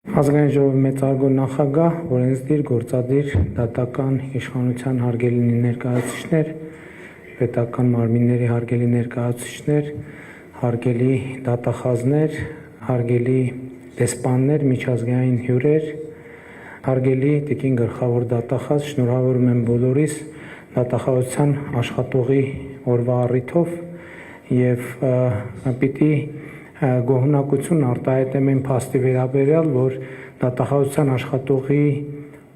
Ազգային ժողովի մեծարգո նախագահ, օրենսդիր, գործադիր, դատական իշխանության հարգելի ներկայացուցիչներ, պետական մարմինների հարգելի ներկայացուցիչներ, հարգելի դատախազներ, հարգելի դեսպաններ, միջազգային հյուրեր, հարգելի տիկին գլխավոր դատախազ, շնորհավորում եմ բոլորիս դատախազության աշխատողի օրվա առիթով եւ պիտի գոհունակություն արտահայտեմ այն փաստի վերաբերյալ, որ դատախազության աշխատողի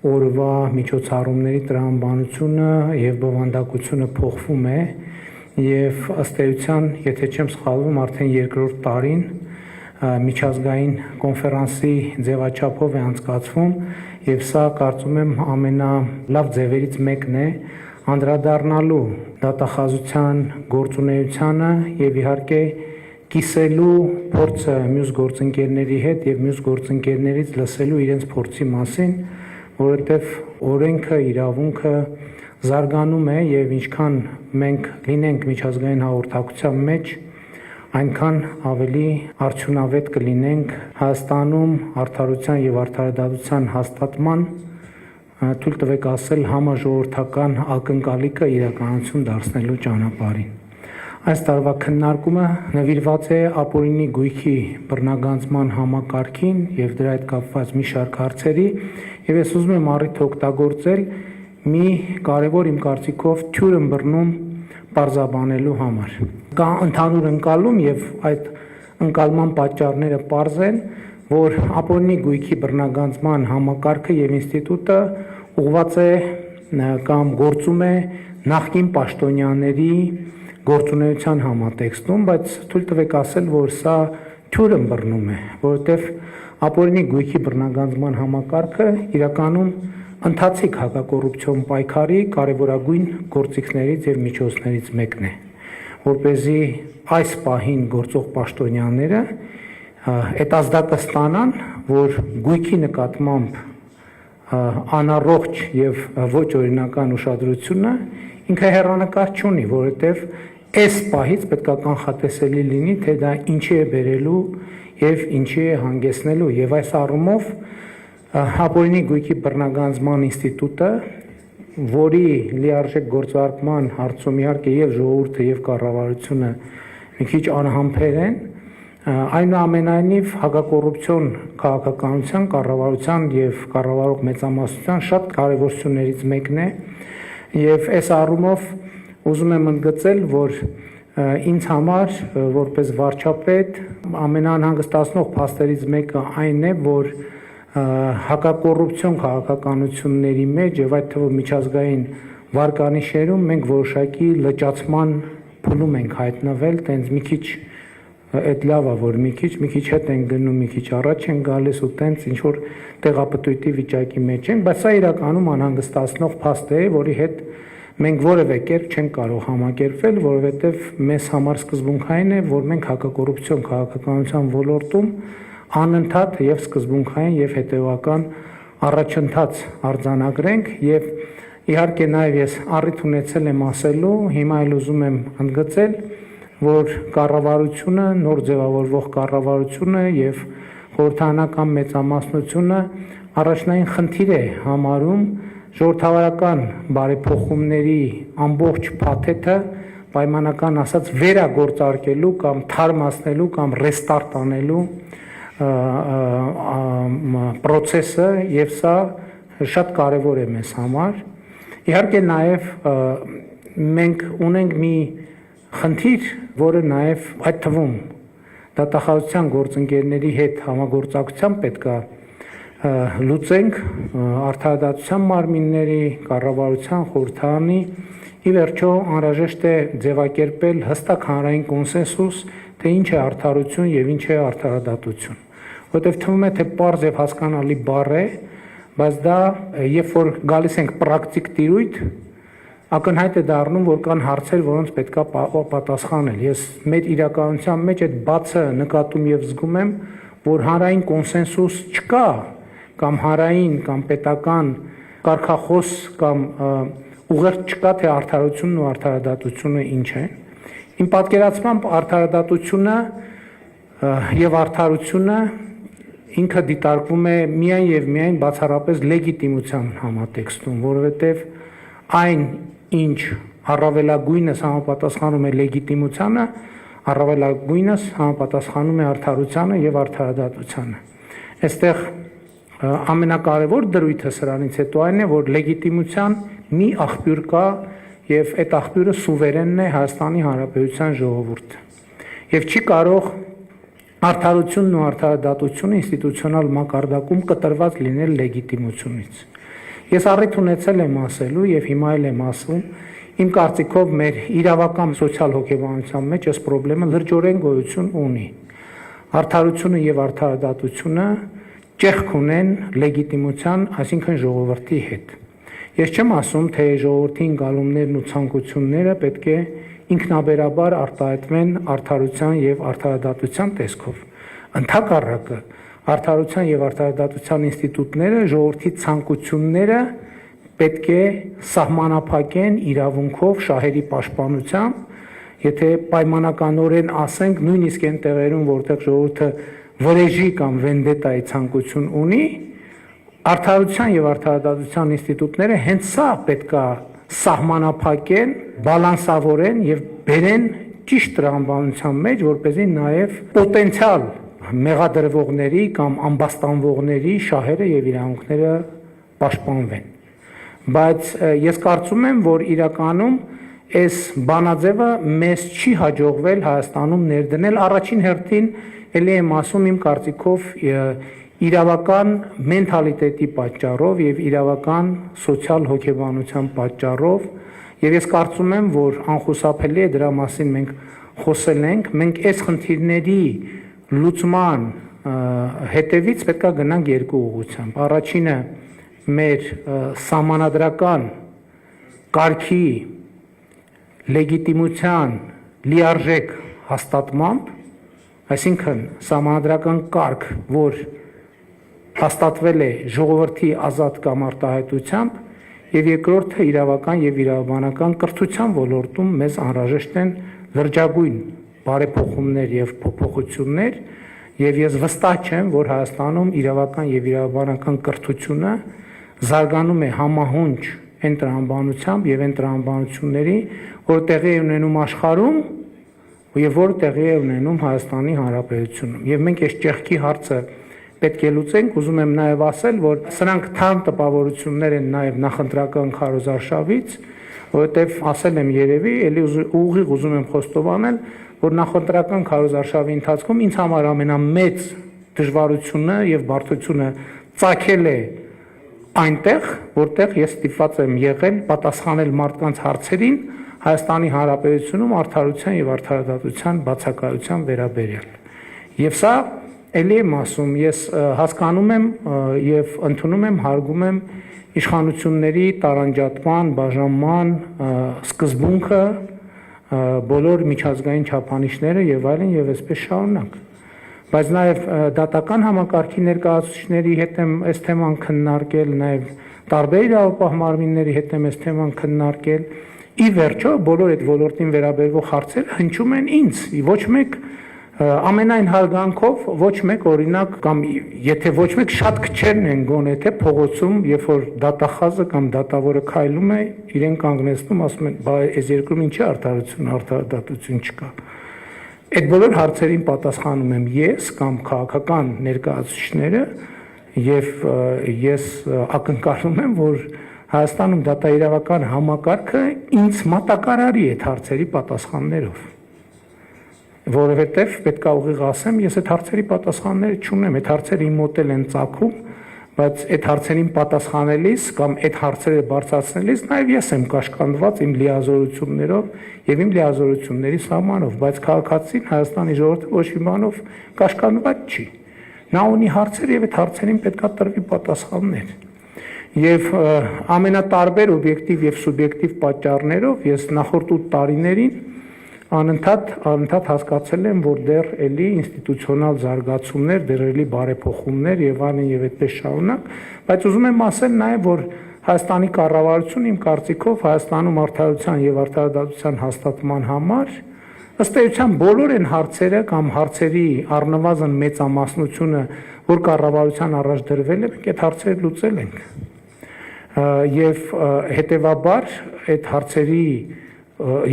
օրվա միջոցառումների տրամաբանությունը եւ բովանդակությունը փոխվում է եւ ըստ էության, եթե չեմ սխալվում, արդեն երկրորդ տարին միջազգային կոնֆերանսի ձևաչափով է անցկացվում եւ սա կարծում եմ ամենալավ ձևերից մեկն է անդրադառնալու դատախազության գործունեությանը եւ իհարկե կիսելու փորձը մյուս գործընկերների հետ եւ մյուս գործընկերներից լսելու իրենց փորձի մասին, որովհետեւ օրենքը, իրավունքը զարգանում է եւ ինչքան մենք լինենք միջազգային հաղորդակցության մեջ, այնքան ավելի արդյունավետ կլինենք Հայաստանում արդարության եւ արդարադատության հաստատման, թույլ տվեք ասել, համաժողովրդական ակնկալիքը իրականություն դարձնելու ճանապարհին։ Այս տարվա քննարկումը նվիրված է ապօրինի գույքի բռնագանձման համակարգին եւ դրա հետ կապված մի շարք հարցերի, եւ ես ուզում եմ առիթը օգտագործել մի կարևոր իմ կարծիքով թյուր ըմբռնում պարզաբանելու համար։ Կա ընդհանուր ընկալում եւ այդ ընկալման պատճառները պարզ են, որ ապօրինի գույքի բռնագանձման համակարգը եւ ինստիտուտը ուղղված է կամ գործում է նախկին պաշտոնյաների գործունեության համատեքստում, բայց թույլ տվեք ասել, որ սա թյուր ըմբռնում է, որովհետեւ ապօրինի գույքի բռնագանձման համակարգը իրականում ընթացիկ հակակոռուպցիոն պայքարի կարևորագույն գործիքներից եւ միջոցներից մեկն է, որպեսզի այս պահին գործող պաշտոնյաները այդ ազդակը ստանան, որ գույքի նկատմամբ անառողջ եւ ոչ օրինական ուշադրությունը ինքը հեռանկար չունի, որովհետեւ այս պահից պետք է կանխատեսելի լինի, թե դա ինչի է բերելու եւ ինչի է հանգեցնելու, եւ այս առումով ապօրինի գույքի բռնագանձման ինստիտուտը, որի լիարժեք գործարկման հարցում իհարկե եւ ժողովուրդը եւ կառավարությունը մի քիչ անհամբեր են, այնուամենայնիվ հակակոռուպցիոն քաղաքականության, կառավարության եւ կառավարող մեծամասնության շատ կարեւորություններից մեկն է եւ այս առումով ուզում եմ ընդգծել, որ ինձ համար որպես վարչապետ ամենաանհանգստացնող փաստերից մեկը այն է, որ հակակոռուպցիոն քաղաքականությունների մեջ եւ այդ թվում միջազգային վարկանիշերում մենք որոշակի լճացման փուլում ենք հայտնվել, տենց մի քիչ այդ լավ է, որ մի քիչ հետ են գնում, մի քիչ առաջ են գալիս ու տենց ինչ որ տեղապտույտի վիճակի մեջ են, բայց սա իրականում անհանգստացնող փաստ է, որի հետ մենք որևէ կերպ չենք կարող համակերպվել, որովհետեւ մեզ համար սկզբունքային է, որ մենք հակակոռուպցիոն քաղաքականության ոլորտում անընդհատ եւ սկզբունքային եւ հետեւական առաջընթաց արձանագրենք եւ իհարկե նաեւ ես առիթ ունեցել եմ ասելու, հիմա էլ ուզում եմ ընդգծել, որ կառավարությունը, նոր ձևավորվող կառավարությունը եւ խորհրդարանական մեծամասնությունը առաջնային խնդիր է համարում ժողովրդավարական բարեփոխումների ամբողջ փաթեթը պայմանական ասած վերագործարկելու կամ թարմացնելու կամ ռեստարտ անելու պրոցեսը եւ սա շատ կարեւոր է մեզ համար։ Իհարկե նաեւ մենք ունենք մի խնդիր, որը նաեւ այդ թվում դատախազության գործընկերների հետ համագործակցությամբ պետքա լուծենք արդարադատության մարմինների, կառավարության, խորհրդարանի ի վերջո անհրաժեշտ է ձևակերպել հստակ հանրային կոնսենսուս, թե ինչ է արդարություն եւ ինչ է արդարադատություն, որովհետեւ թվում է թե պարզ եւ հասկանալի բառ է, բայց դա երբ որ գալիս ենք պրակտիկ տիրույթ, ակնհայտ է դառնում, որ կան հարցեր, որոնց պետքա պատասխանել։ Ես մեր իրականության մեջ այդ բացը նկատում եւ զգում եմ, որ հանրային կոնսենսուս չկա, կամ հանրային կամ պետական կարգախոս կամ ուղերձ չկա, թե արդարությունն ու արդարադատությունը ինչ է։ Իմ պատկերացմամբ արդարադատությունը եւ արդարությունը ինքը դիտարկվում է միայն եւ միայն բացառապես լեգիտիմության համատեքստում, որովհետեւ այն ինչ առավելագույնս համապատասխանում է լեգիտիմությանը, առավելագույնս համապատասխանում է արդարությանը եւ արդարադատությանը։ Այստեղ ամենակարևոր դրույթը սրանից հետո այն է, որ լեգիտիմության մի աղբյուր կա եւ այդ աղբյուրը սուվերենն է Հայաստանի Հանրապետության ժողովուրդը։ Եվ չի կարող արդարությունն ու արդարադատությունը ինստիտուցիոնալ մակարդակում կտրված լինել լեգիտիմությունից։ Ես առիթ ունեցել եմ ասելու եւ հիմա էլ եմ ասում, իմ կարծիքով մեր իրավական սոցիալ հոգեբանության մեջ այս խնդրը լրջորեն գոյություն ունի։ Արդարությունը եւ արդարադատությունը ճեղք ունեն լեգիտիմության, այսինքն ժողովրդի հետ։ Ես չեմ ասում, թե ժողովրդի ընկալումներն ու ցանկությունները պետք է ինքնաբերաբար արտահայտվեն արդարության եւ արդարադատության տեսքով։ Ընդհակառակը, արդարության եւ արդարադատության ինստիտուտները ժողովրդի ցանկությունները պետք է սահմանափակեն իրավունքով շահերի պաշտպանությամբ, եթե պայմանականորեն ասենք, նույնիսկ այն տեղերում, որտեղ ժողովուրդը վրեժի կամ վենդետայի ցանկություն ունի, արդարության եւ արդարադատության ինստիտուտները հենց սա պետքա սահմանափակեն, բալանսավորեն եւ բերեն ճիշտ տրամաբանության մեջ, որպեսզի նաեւ պոտենցիալ մեղադրվողների կամ ամբաստանվողների շահերը եւ իրավունքները պաշտպանվեն։ Բայց ես կարծում եմ, որ իրականում այս բանաձևը մեզ չի հաջողվել Հայաստանում ներդնել առաջին հերթին, ելի եմ ասում իմ կարծիքով իրավական մենթալիտետի պատճառով եւ իրավական սոցիալ հոգեբանության պատճառով, եւ ես կարծում եմ, որ անխուսափելի է դրա մասին մենք խոսել ենք, մենք այս խնդիրների լուծման հետևից պետք է գնանք երկու ուղղությամբ։ Առաջինը մեր սահմանադրական կարգի լեգիտիմության լիարժեք հաստատմամբ, այսինքն սահմանադրական կարգ, որ հաստատվել է ժողովրդի ազատ կամ արտահայտությամբ, եւ երկրորդը իրավական եւ իրավաբանական կրթության ոլորտում մեզ անհրաժեշտ են լրջագույն բարեփոխումներ եւ փոփոխություններ, եւ ես վստահ չեմ, որ Հայաստանում իրավական եւ իրավաբանական կրթությունը զարգանում է համահունչ այն տրամաբանությամբ եւ այն տրամաբանությունների, որ տեղի է ունենում աշխարհում եւ որ տեղի է ունենում Հայաստանի Հանրապետությունում։ Եվ մենք այս ճեղքի հարցը պետք է լուծենք, ուզում եմ նաեւ ասել, որ սրանք թարմ տպավորություններ են նաեւ նախընտրական քարոզարշավից, որովհետեւ ասել եմ երևի, ելի ուղիղ ուզում եմ խոստովանել, որ նախընտրական քարոզարշավի ընթացքում ինձ համար ամենամեծ դժվարությունը եւ բարդությունը ծագել է այնտեղ, որտեղ ես ստիպված եմ եղել պատասխանել մարդկանց հարցերին Հայաստանի Հանրապետությունում արդարության եւ արդարադատության բացակայության վերաբերյալ։ Եվ սա ելի եմ ասում, ես հասկանում եմ եւ ընդունում եմ, հարգում եմ իշխանությունների տարանջատման, բաժանման սկզբունքը, բոլոր միջազգային չափանիշները եւ այլն եւ այսպես շարունակ։ Բայց նաեւ դատական համակարգի ներկայացուցիչների հետ եմ այս թեման քննարկել, նաեւ տարբեր իրավապահ մարմինների հետ եմ այս թեման քննարկել։ Ի վերջո բոլոր այդ ոլորտին վերաբերող հարցերը հնչում են ինձ, ոչ մեկ ամենայն հարգանքով, ոչ մեկ օրինակ կամ եթե ոչ մեկ շատ քչերն են գոնե թե փողոցում, երբ որ դատախազը կամ դատավորը քայլում է, իրեն կանգնեցնում, ասում են, բա այս երկրում ինչի արդարություն, արդարադատություն չկա։ Այդ բոլոր հարցերին պատասխանում եմ ես կամ քաղաքական ներկայացուցիչները եւ ես ակնկալում եմ, որ Հայաստանում դատաիրավական համակարգը ինձ մատակարարի այդ հարցերի պատասխաններով, որովհետև պետք է ուղիղ ասեմ, ես այդ հարցերի պատասխանները չունեմ, այդ հարցերը իմ մոտ են ծագում, բայց այդ հարցերին պատասխանելիս կամ այդ հարցերը բարձրացնելիս նաև ես եմ կաշկանդված իմ լիազորություններով եւ իմ լիազորությունների սահմանով, բայց քաղաքացին Հայաստանի ժողովուրդը ոչ մի բանով կաշկանդված չի։ Նա ունի հարցեր եւ այդ հարցերին պետք է տրվի պատասխաններ։ Եվ ամենատարբեր օբյեկտիվ եւ սուբյեկտիվ պատճառներով ես նախորդ 8 տարիներին անընդհատ հասկացել եմ, որ դեռ էլի ինստիտուցիոնալ զարգացումներ, դեռ էլի բարեփոխումներ եւ այլն եւ այդպես շարունակ, բայց ուզում եմ ասել նաեւ, որ Հայաստանի կառավարությունը իմ կարծիքով Հայաստանում արդարության եւ արդարադատության հաստատման համար ըստ էության բոլոր այն հարցերը կամ հարցերի առնվազն մեծամասնությունը, որ կառավարության առաջ դրվել է, մենք այդ հարցերը լուծել ենք։ Եվ հետևաբար այդ հարցերի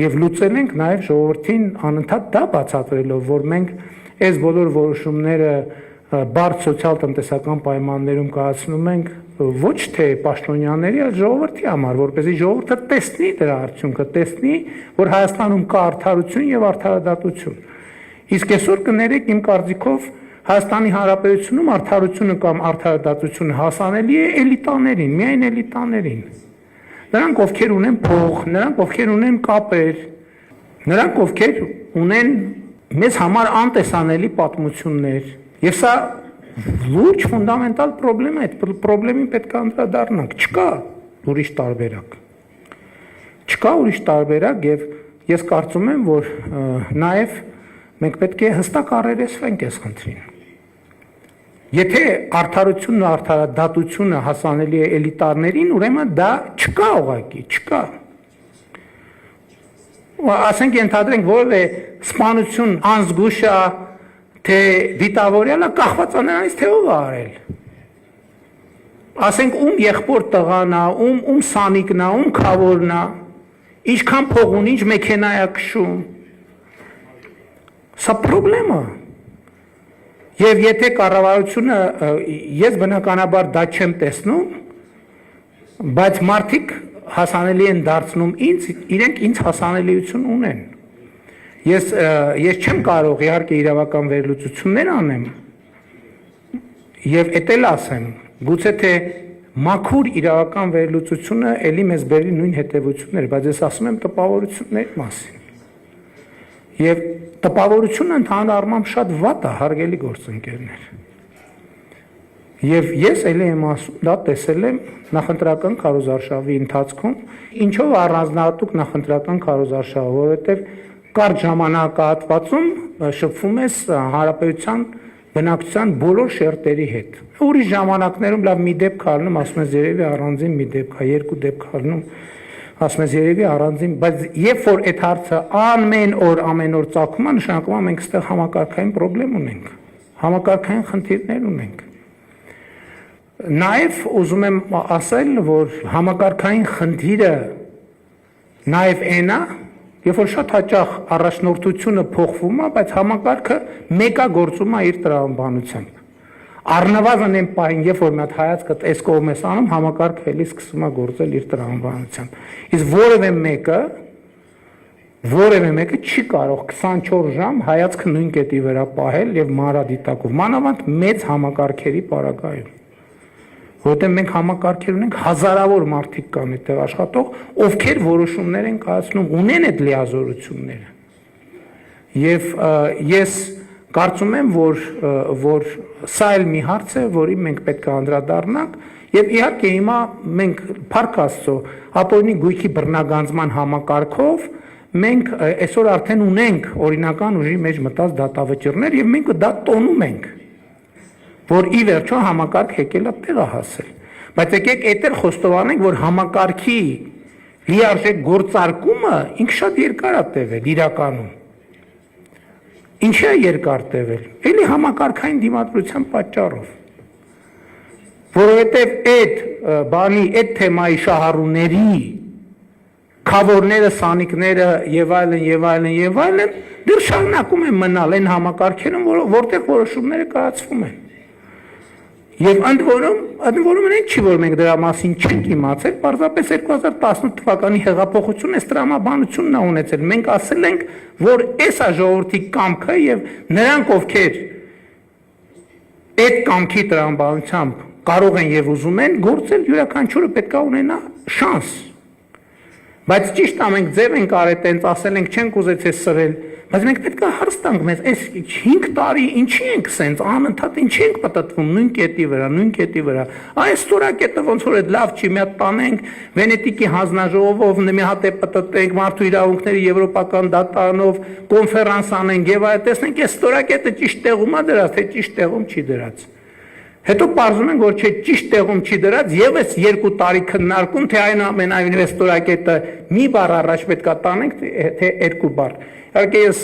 եւ լուծել ենք նաեւ ժողովրդին անընդհատ դա բացատրելով, որ մենք այս բոլոր որոշումները բարդ սոցիալ-տնտեսական պայմաններում կայացնում ենք ոչ թե պաշտոնյաների, այլ ժողովրդի համար, որպեսզի ժողովուրդը տեսնի դրա արդյունքը, տեսնի, որ Հայաստանում կա արդարություն եւ արդարադատություն։ Իսկ այսօր կներեք իմ կարծիքով Հայաստանի Հանրապետությունում արդարությունը կամ արդարադատությունը հասանելի է էլիտաներին, միայն էլիտաներին։ Նրանք ովքեր ունեն փող, նրանք ովքեր ունեն կապեր, նրանք ովքեր ունեն մեզ համար անտեսանելի պատմություններ։ Եվ սա լուրջ ֆունդամենտալ պրոբլեմ է, այդ պրոբլեմին պետք է անդրադառնանք, չկա ուրիշ տարբերակ։ Չկա ուրիշ տարբերակ եւ ես կարծում եմ, որ նաեւ մենք պետք է հստակ առերեսվենք այս խնդրին։ Եթե արդարությունն ու արդարադատությունը հասանելի է էլիտարներին, ուրեմն դա չկա ուղղակի, չկա։ Ասենք ենթադրենք որևէ սպանություն անզգուշա, թե դիտավորյալը կախված է նրանից, թե ով է արել։ Ասենք ում եղբոր տղան է, ում սանիկն է, ում քավորն է, ինչքան փող ունի, ինչ մեքենա է քշում։ Սա պրոբլեմ է։ Եվ եթե կառավարությունը, ես բնականաբար դա չեմ տեսնում, բայց մարդիկ հասանելի են դարձնում ինձ, իրենք ինձ հասանելիություն ունեն։ Ես չեմ կարող իհարկե իրավական վերլուծություններ անեմ եւ էդ էլ ասեմ, գուցե թե մաքուր իրավական վերլուծությունը ելի մեզ բերի նույն հետևություններ, բայց ես ասում եմ տպավորությունների մասին։ Եվ տպավորությունը ընդհանուր առմամբ շատ վատ է, հարգելի գործընկերներ։ Եվ ես ելի եմ ասում, դա տեսել եմ նախընտրական քարոզարշավի ընթացքում, ինչով առանձնահատուկ նախընտրական քարոզարշավը, որովհետև կարճ ժամանակահատվածում շփվում ես հանրապետության բնակչության բոլոր շերտերի հետ։ Ուրիշ ժամանակներում լավ մի դեպք առնում, ասում ես երևի առանձին մի դեպք է, երկու դեպք առնում, ասում ես երևի առանձին, բայց երբ որ այդ հարցը ամեն օր ծագում է, նշանակում է մենք այստեղ համակարգային խնդրեմ ունենք, համակարգային խնդիրներ ունենք։ Նաև ուզում եմ ասել, որ համակարգային խնդիրը նաև այն է, երբ որ շատ հաճախ առաջնորդությունը փոխվում է, բայց համակարգը մեկագործում է իր տրամաբանությամբ։ Առնվազն այն պահին, երբ որ մի հատ հայացքը այս կողմ ես անում, համակարգը էլի սկսում է գործել իր տրամաբանությամբ։ Իսկ որևէ մեկը չի կարող 24 ժամ հայացքը նույն կետի վրա պահել եւ մանրադիտակով, մանավանդ մեծ համակարգերի պարագայում։ Որտեղ մենք համակարգեր ունենք, հազարավոր մարդիկ կան այդտեղ աշխատող, ովքեր որոշումներ են կայացնում, ունեն այդ լիազորությունները։ Եվ ես կարծում եմ, որ սա էլ մի հարց է, որին մենք պետք է անդրադառնանք, եւ իհարկե հիմա մենք փառք Աստծո ապօրինի գույքի բռնագանձման համակարգով մենք այսօր արդեն ունենք օրինական ուժի մեջ մտած դատավճիռներ եւ մենք դա տոնում ենք, որ ի վերջո համակարգ եկել է տեղը հասել։ Բայց եկեք այդտեղ խոստովանենք, որ համակարգի լիարժեք գործարկումը ինքը շատ երկար է տևել իրականում։ Ինչի է երկար տևել։ Էլի համակարգային դիմադրության պատճառով։ Որովհետև այդ թեմայի շահառուների քավորները, սանիկները եւ այլն դեռ շարունակում են մնալ այն համակարգերում, որտեղ որոշումները կայացվում են։ Եվ ընդ որում այն չի, որ մենք դրա մասին չենք իմացել, պարզապես 2018 թվականի հեղափոխությունը այս տրամաբանությունն է ունեցել։ Մենք ասել ենք, որ այս է ժողովրդի կամքը եւ նրանք, ովքեր այդ կամքի տրամաբանությամբ կարող են եւ ուզում են գործել, յուրաքանչյուրը պետք է ունենա շանս։ Բայց ճիշտ է, մենք ձև ենք արել, տենց ասել ենք, չենք ուզեցել սրել, բայց մենք պետք է հարց տանք մեզ, այս 5 տարի ինչի ենք սենց անընդհատ ինչի ենք պատտվում նույն կետի վրա։ Այս ստորակետը ոնց որ այդ լավ չի, մի հատ տանենք Վենետիկի հանձնաժողովով, մի հատ է պատտենք մարդու իրավունքների եվրոպական դատարանով, կոնֆերանս անենք եւ այլ տեսնենք այս ստորակետը ճիշտ տեղում է դրած, թե ճիշտ տեղում չի դրած։ Հետո պարզում են, որ չէ ճիշտ տեղում չի դրած, եւս 2 տարի քննարկում, թե այնուամենայնիվ ստորակետը մի բառ առաջ պետքա տանենք, թե 2 բառ։ Իհարկե ես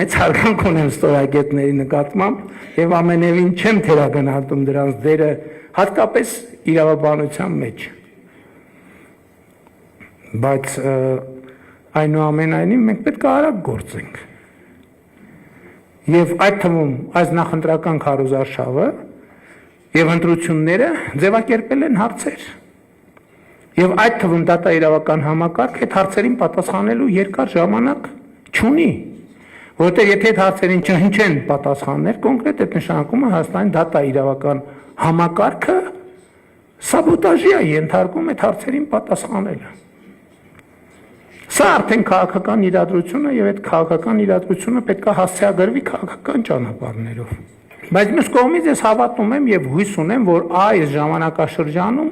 մեծ հարգանք ունեմ ստորակետների նկատմամբ եւ ամենևին չեմ թերագնահատում դրանց դերը, հատկապես իրավաբանության մեջ։ Բայց այնուամենայնիվ մենք պետք է արագ գործենք։ Եվ այդ թվում այս նախընտրական քարոզարշավը եւ ընտրությունները ձևակերպել են հարցեր։ Եվ այդ թվում դատա իրավական համակարգ այդ հարցերին պատասխանելու երկար ժամանակ չունի, որովհետեւ եթե այդ հարցերին չհնչեն պատասխաններ, կոնկրետ այդ նշանակում է Հայաստանի դատա իրավական համակարգը սաբոտաժի է ենթարկում այդ հարցերին պատասխանելը։ Սա արդեն քաղաքական իրադրություն է եւ այդ քաղաքական իրադրությունը պետք է հասցեագրվի քաղաքական ճանապարհներով։ Բայց մյուս կողմից ես հավատում եմ եւ հույս ունեմ, որ այս ժամանակաշրջանում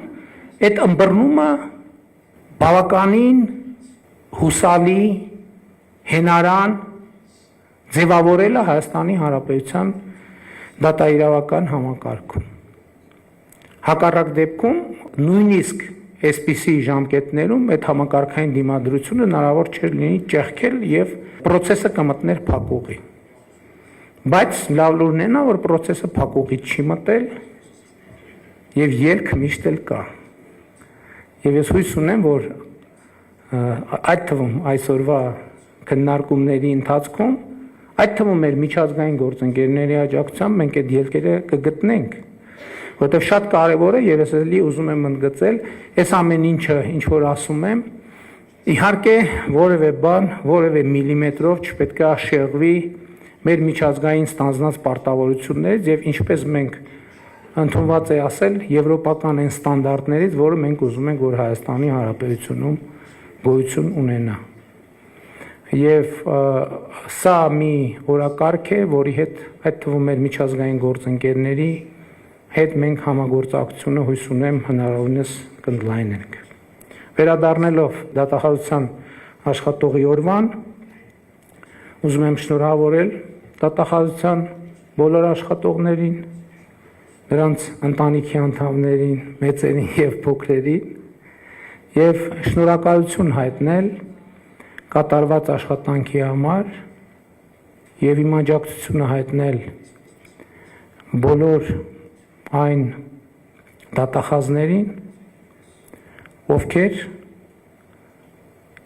այդ ըմբռնումը բավականին հուսալի, հենարան ձևավորել է Հայաստանի Հանրապետության դատաիրավական համակարգում։ Հակառակ դեպքում նույնիսկ այսպիսի ժամկետներում այդ համակարգային դիմադրությունը հնարավոր չէր լինի ճեղքել եւ process-ը կմտներ փակուղի։ Բայց լավ լուրն է նա, որ process-ը փակուղի չի մտել եւ ելք միշտ էլ կա։ Եվ ես հույս ունեմ, որ այդ թվում այսօրվա քննարկումների ընթացքում, այդ թվում մեր միջազգային գործընկերների աջակցությամբ մենք այդ ելքերը կգտնենք, որտեղ շատ կարևոր է եւ ես էլի ուզում եմ ընդգծել, այս ամեն ինչը ինչ որ ասում եմ, իհարկե որևէ բան, որևէ միլիմետրով չպետք է շեղվի մեր միջազգային ստանձնած պարտավորություններից եւ ինչպես մենք ընդունված է ասել եվրոպական այն ստանդարտներից, որը մենք ուզում ենք, որ Հայաստանի Հանրապետությունում գոյություն ունենա։ Եվ սա մի օրակարգ է, որի հետ այդ թվում մեր միջազգային գործընկերների հետ մենք համագործակցությունը հույս ունեմ հնարավորինս կընդլայնենք։ Վերադառնալով դատախազության աշխատողի օրվան, ուզում եմ շնորհավորել դատախազության բոլոր աշխատողներին, նրանց ընտանիքի անդամներին, մեծերին եւ փոքրերին, եւ շնորհակալություն հայտնել կատարված աշխատանքի համար եւ իմ աջակցությունը հայտնել բոլոր այն դատախազներին, ովքեր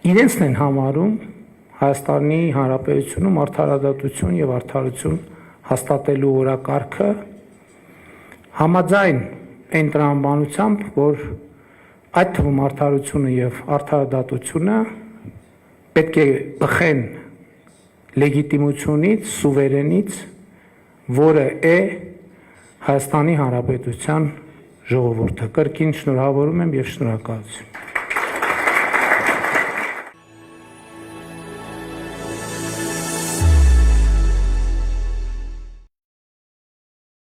իրենցն են համարում Հայաստանի Հանրապետությունում արդարադատություն եւ արդարություն հաստատելու օրակարգը համաձայն այն տրամաբանությամբ, որ այդ թվում արդարությունը եւ արդարադատությունը պետք է բխեն լեգիտիմությունից, սուվերենից, որը է Հայաստանի Հանրապետության ժողովուրդը։ Կրկին շնորհավորում եմ եւ շնորհակալություն։